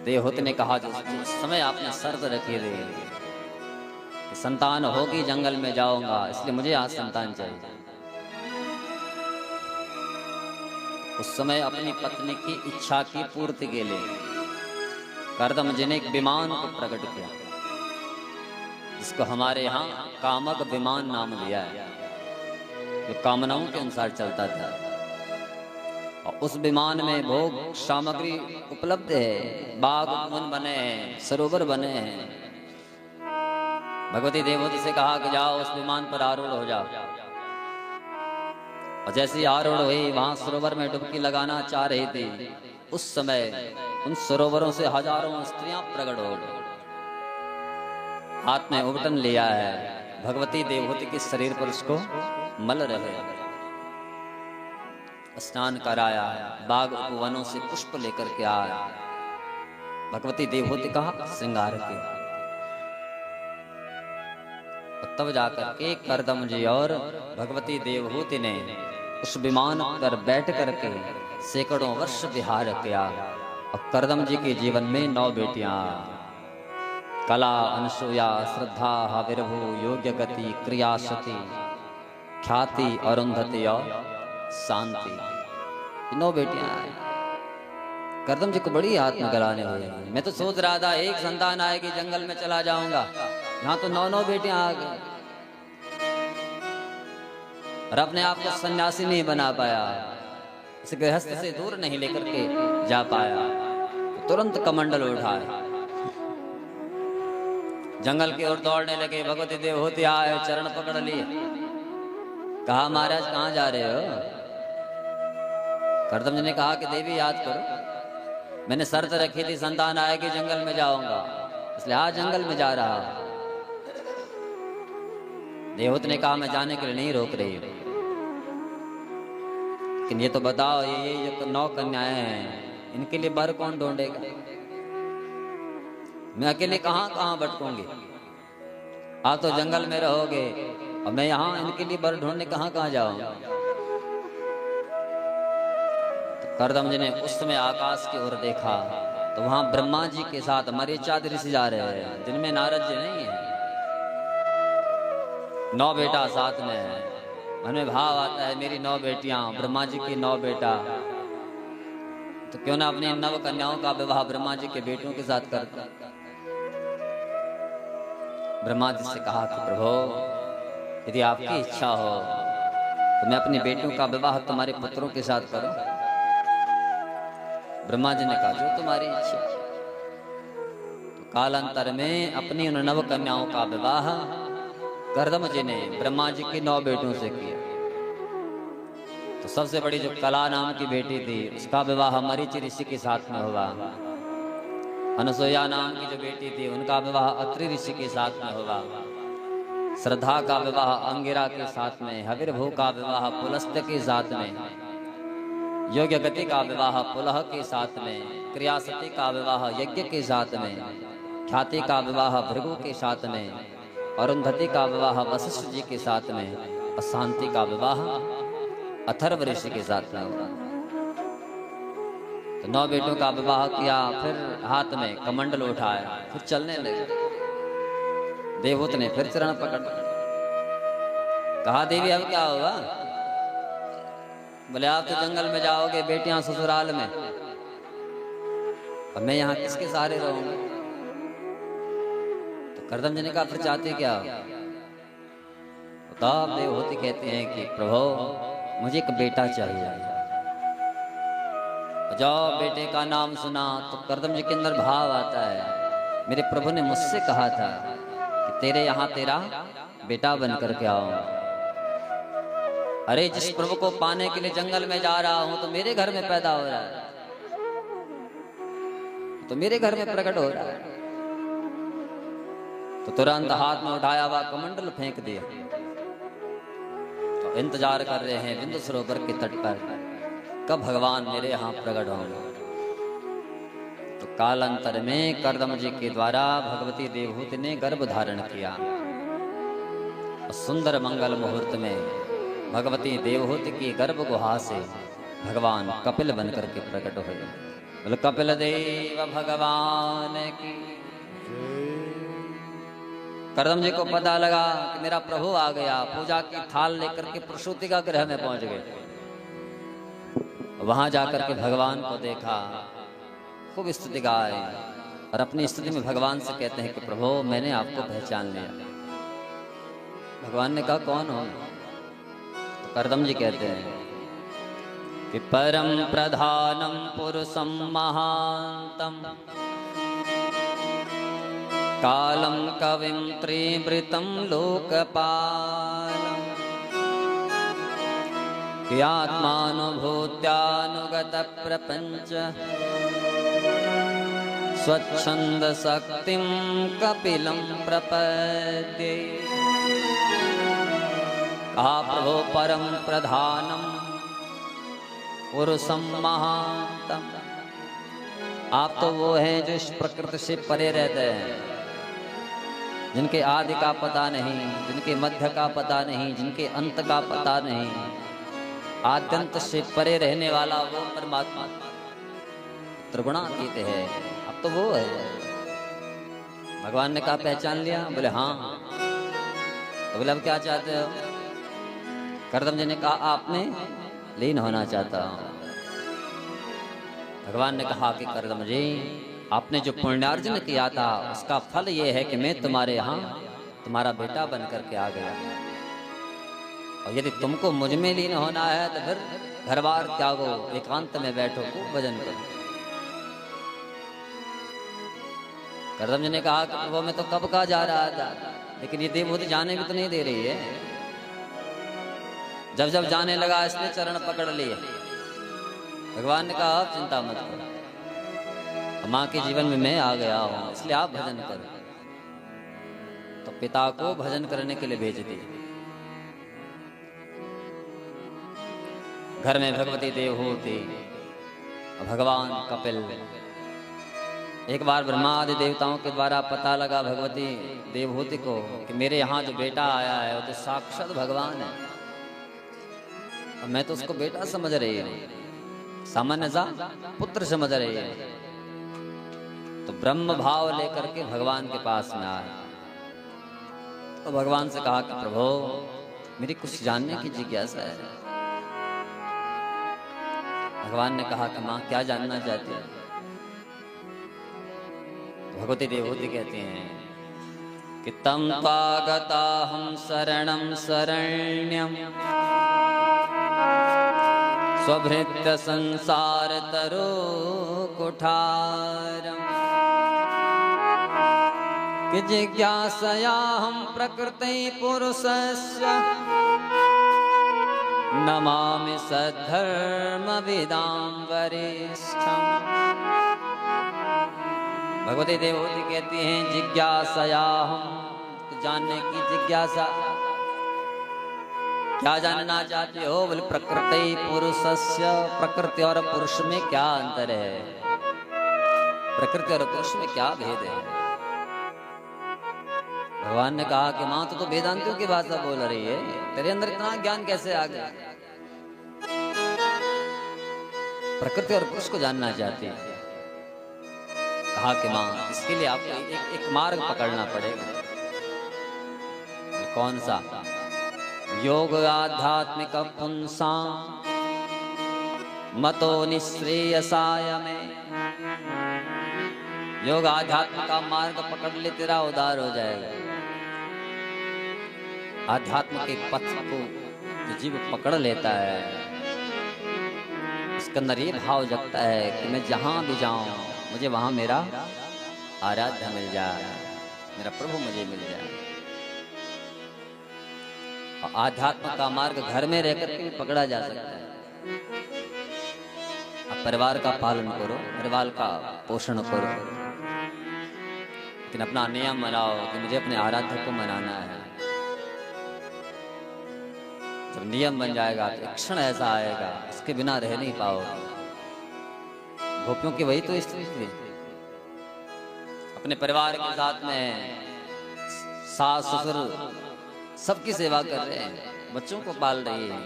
देवहूति ने कहा जो उस समय आपने शर्त रखी थी कि संतान होगी जंगल में जाऊंगा, इसलिए मुझे आज संतान चाहिए। उस समय अपनी पत्नी की इच्छा की पूर्ति के लिए कर्दम जी ने एक विमान को प्रकट किया, जिसको हमारे यहाँ कामक विमान नाम दिया है, जो कामनाओं के अनुसार चलता था। और उस विमान में भोग सामग्री उपलब्ध है, बाग वन बने हैं, सरोवर बने हैं। भगवती देवहूति से कहा कि जाओ उस विमान पर आरूढ़ हो जाओ। और जैसे ही आरूढ़ हुई वहां सरोवर में डुबकी लगाना चाह रही थी, उस समय उन सरोवरों से हजारों स्त्रियां प्रकट हो गई। हाथ में उबटन लिया है, भगवती देवहूति के शरीर पर उसको मल रहे। स्नान कराया, बाग उपवनों से पुष्प लेकर के आया, भगवती देवहूति का श्रृंगार किया। तब जाकर के कर्दम जी और भगवती देवहूति ने उस विमान पर बैठ करके सैकड़ों वर्ष विहार किया। और कर्दम जी के जीवन में 9 बेटियां, कला, अनसुया, श्रद्धा, हविर्भु, योग्य गति, क्रिया सती, ख्याति, अरुंधति और शांति, 9 बेटियां आई। कर्दम जी को बड़ी आत्म गलाने हुई। मैं तो सोच रहा था एक संतान आएगी जंगल में चला जाऊंगा, यहाँ तो 9 बेटियां आ गई। और अपने आप को सन्यासी नहीं बना पाया, इस गृहस्थ से दूर नहीं लेकर के जा पाया, तो तुरंत कमंडल उठाए, जंगल की ओर दौड़ने लगे। भगवती देवहूति आए, चरण पकड़ लिए, कहा महाराज कहाँ जा रहे हो? कर्दम जी ने कहा कि देवी याद करो, मैंने शर्त रखी थी संतान आएगी जंगल में जाऊंगा, इसलिए आज जंगल में जा रहा। देवहूति ने कहा मैं जाने के लिए नहीं रोक रही हूं, लेकिन ये तो बताओ ये जो 9 कन्याएं हैं, इनके लिए वर कौन ढूंढेगा? मैं अकेले कहां कहां भटकूंगी? आप तो जंगल में रहोगे और मैं यहाँ इनके लिए वर ढूंढने कहां कहां जाऊं? तो कर्दम जी ने उस समय आकाश की ओर देखा, तो वहां ब्रह्मा जी के साथ मरीचाद ऋषि जा रहे हैं, जिनमें नारद जी नहीं है। 9 बेटा साथ में है। मन में भाव आता है मेरी 9 बेटियां, ब्रह्मा जी की 9 बेटा, तो क्यों ना अपनी 9 कन्याओं का विवाह ब्रह्मा जी के बेटों के साथ करता। ब्रह्मा जी से कहा कि प्रभु यदि आपकी इच्छा हो तो मैं अपने बेटों का विवाह तुम्हारे पुत्रों के साथ करूं। ब्रह्मा जी ने कहा जो तुम्हारी इच्छा। तो कालांतर में अपनी उन 9 कन्याओं का विवाह कर्दम जी ने ब्रह्मा जी के 9 बेटों से किया। तो सबसे बड़ी जो कला नाम की बेटी थी, उसका विवाह मरीचि ऋषि के साथ में हुआ। अनसुया नाम की जो बेटी थी, उनका विवाह अत्रि ऋषि के साथ में हुआ। श्रद्धा का विवाह अंगिरा के साथ में, हविर्भू का विवाह पुलस्त्य के साथ में, योग्य गति का विवाह पुलह के साथ में, क्रियासती का विवाह यज्ञ के साथ में, ख्याति का विवाह भृगु के साथ में, अरुंधति का विवाह वशिष्ठ जी के साथ में, और शांति का विवाह अथर्व ऋषि के साथ में हुआ। तो 9 बेटों का विवाह किया, फिर हाथ में कमंडल उठाया, फिर चलने लगे। देवहूति ने फिर चरण पकड़, कहा देवी अब क्या होगा? बोले आप तो जंगल में जाओगे, बेटियां ससुराल में, अब मैं यहाँ किसके सहारे रहूंगा? तो कर्दम जी ने कहा फिर चाहते क्या? तब देवहूति कहते हैं कि प्रभु मुझे एक बेटा चाहिए। जब बेटे का नाम सुना तो कर्दम जी के अंदर भाव आता है, मेरे प्रभु ने मुझसे कहा था कि तेरे यहाँ तेरा बेटा बन करके आऊंगा। अरे जिस प्रभु को पाने के लिए जंगल में जा रहा हूं तो मेरे घर में पैदा हो रहा है, तो मेरे घर में प्रकट हो रहा है। तो तुरंत हाथ में उठाया हुआ कमंडल फेंक दिया। तो इंतजार कर रहे हैं बिंदु सरोवर के तट पर, कब भगवान मेरे यहाँ प्रकट होंगे। तो कालांतर में कर्दम जी के द्वारा भगवती देवहूति ने गर्भ धारण किया। और सुंदर मंगल मुहूर्त में भगवती देवहूति की गर्भ गुहा से भगवान कपिल बनकर के प्रकट हुए। बोले कपिल देव भगवान की। करदम जी को पता लगा कि मेरा प्रभु आ गया। पूजा की थाल लेकर के प्रसूति का गृह में पहुंच गए। वहां जाकर के भगवान को देखा, खूब स्तुति गाए और अपनी स्तुति में भगवान से कहते हैं कि प्रभु मैंने आपको पहचान लिया। भगवान ने कहा कौन हो? तो करदम जी कहते हैं कि परम प्रधानम पुरुषम महांतम कालम कविम त्रिवृतम लोकपालम आत्मानुभूत्यानुगत प्रपंच स्वच्छंद शक्तिम कपिलम प्रपद्ये। कहा प्रभु परम प्रधानम पुरुषम महांतम, आप तो वो हैं जो इस प्रकृति से परे रहते हैं, जिनके आदि का पता नहीं, जिनके मध्य का पता नहीं, जिनके अंत का पता नहीं, आद्यंत से परे रहने वाला वो परमात्मा त्रिगुणातीत है। अब तो वो है। भगवान ने कहा पहचान लिया? बोले हाँ। तो बोले अब क्या चाहते हो? करदम जी ने कहा आपने लीन होना चाहता हूं। भगवान ने कहा कि करदम जी आपने जो पुण्यार्जन किया था उसका फल ये है कि मैं तुम्हारे यहाँ तुम्हारा बेटा बन करके आ गया। और यदि तुमको मुझ में लीन होना है तो फिर घर बार त्यागो, एकांत में बैठो, खूब भजन करो। करदम जी ने कहा कि वो मैं तो कब का जा रहा था, लेकिन ये देवभूति जाने भी तो नहीं दे रही है। जब जब जाने लगा इसने चरण पकड़ लिए। भगवान ने कहा आप चिंता मत करो, माँ के जीवन में मैं आ गया हूं, इसलिए आप भजन करो। तो पिता को भजन करने के लिए भेज दिए। घर में भगवती देवहूति, भगवान कपिल। एक बार ब्रह्मा आदि देवताओं के द्वारा पता लगा भगवती देवहूति को कि मेरे यहाँ जो बेटा आया है वो तो साक्षात भगवान है, और मैं तो उसको बेटा समझ रही हूँ, सामान्य सा पुत्र समझ रही है। तो ब्रह्म भाव लेकर के भगवान के पास में आया। तो भगवान से कहा कि प्रभु मेरी कुछ जानने की जिज्ञासा है। भगवान ने कहा कि माँ क्या जानना चाहती है? भगवती देवहूति कहती हैं कि तम त्वागता हम शरणम शरण्यम स्वभृत्य संसार तरो कुठारम कि जिज्ञासया हम प्रकृति पुरुषस्य नमामि सद्धर्म विदाम वरिष्ठम। भगवती देवहूति कहती हैं जिज्ञासया हम, तो जानने की जिज्ञासा। क्या जानना चाहते हो? बोले प्रकृति पुरुषस्य, प्रकृति और पुरुष में क्या अंतर है, प्रकृति और पुरुष में क्या भेद है? भगवान ने कहा कि मां तो वेदांतियों की भाषा बोल रही है, तेरे अंदर इतना ज्ञान कैसे आ गया? प्रकृति और पुरुष को जानना चाहती है। कहा कि मां इसके लिए आपको एक मार्ग पकड़ना पड़ेगा। कौन सा? योग आध्यात्मिक पुंसा मतो निश्रेयसाय में। योग आध्यात्म का मार्ग पकड़ ले, तेरा उद्धार हो जाएगा। आध्यात्म के पथ को जो जीव पकड़ लेता है, उसके अंदर ये भाव जगता है कि मैं जहां भी जाऊं मुझे वहां मेरा आराध्य मिल जाए, मेरा प्रभु मुझे मिल जाए। और आध्यात्म का मार्ग घर में रहकर के पकड़ा जा सकता है। आप परिवार का पालन करो, परिवार का पोषण करो, लेकिन अपना नियम बनाओ कि मुझे अपने आराध्य को मनाना है। जब नियम बन जाएगा तो एक क्षण ऐसा आएगा इसके बिना रह नहीं पाओगे। गोपियों की वही तो स्थिति थी। अपने परिवार के साथ में सास ससुर सबकी सेवा कर रहे हैं, बच्चों को पाल रही है,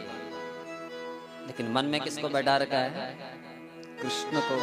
लेकिन मन में किसको बैठा रखा है? कृष्ण को।